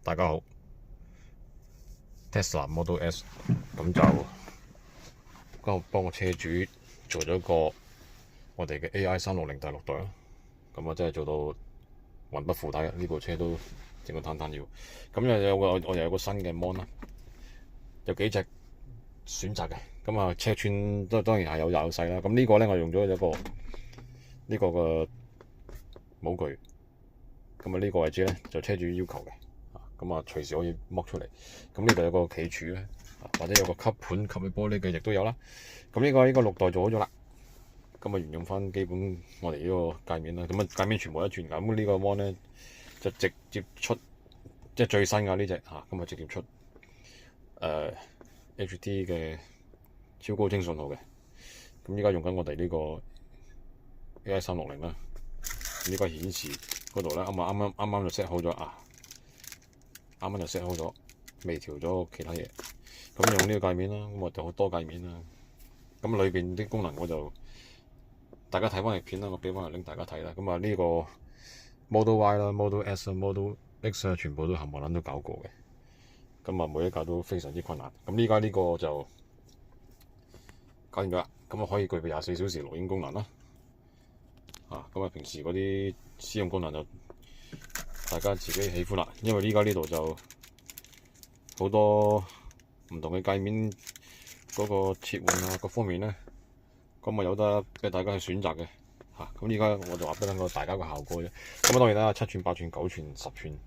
大家好 ，Tesla Model S 咁就幫個車主做咗個我哋嘅 AI360第6代啦。咁啊，真係做到魂不附體啊！呢部車都整個攤攤腰。咁我又有個新嘅 mon 啦，有幾隻選擇嘅。咁啊，尺寸都當然係有大有細啦。咁呢個咧，我用咗一個呢個嘅模具。咁啊，呢個位置咧就車主要求嘅。咁啊，隨時可以剝出嚟。咁呢度有個企柱咧，或者有個吸盤吸嘅玻璃嘅亦都有啦。咁呢個6代做好咗啦。咁啊，沿用翻基本我哋呢個界面啦。咁啊，界面全部一轉㗎。咁呢個 mon 咧就直接出，即係最新㗎呢隻嚇。咁啊，直接出HT 嘅超高清信號嘅。咁依家用緊我哋呢個 AI360啦。呢個顯示嗰度咧，啱啱就 set 好咗啊！啱啱就 set 好咗，未調咗其他嘢。咁用呢個界面啦，咁我就好多界面啦。咁裏邊啲功能我就大家睇翻條片啦，我俾翻條 link 大家睇啦。咁啊，呢個 Model Y 啦、Model S 啦、Model X 啊，全部都冚唪唥都搞過嘅。咁啊，每一架都非常之困難。咁依家呢個就搞掂咗啦。咁啊，可以具備24小時錄影功能啦。咁啊，平時嗰啲私用功能就大家自己喜歡啦。因為依家呢度就好多唔同嘅界面嗰個切換啊，各方面咧，咁啊有得俾大家去選擇嘅嚇。咁依家我就話俾大家個效果啫。咁啊，當然啦，7寸、8寸、9寸、10寸，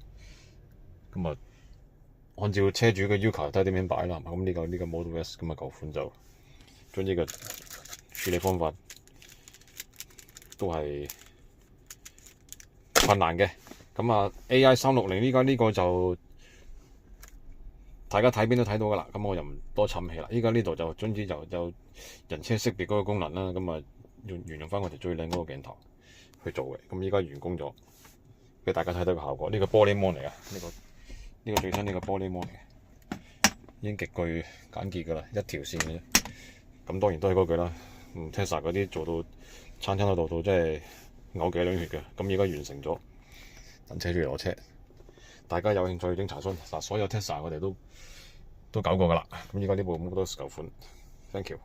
咁啊按照車主嘅要求睇下點樣擺啦。咁呢個 Model S 咁啊舊款就將呢個處理方法都係困難嘅。咁啊 AI360依家呢個就大家睇邊都睇到噶啦。咁我又唔多沉氣啦。依家呢度就總之就人車識別嗰個功能啦。咁啊沿用翻我哋最靚嗰個鏡頭去做嘅。咁依家完工咗，俾大家睇到個效果。呢個玻璃 mon 嚟嘅，呢個最新呢個玻璃 mon 嚟嘅，已經極具簡潔噶啦，一條線嘅啫。咁當然都係嗰句啦。Tesla 嗰啲做到餐都做到，真係嘔幾兩血嘅。咁而家完成咗，等車主嚟攞車。大家有興趣整查詢，所有 Tesla 我哋都搞過噶啦。咁而家呢部 Model S 舊款 ，thank you。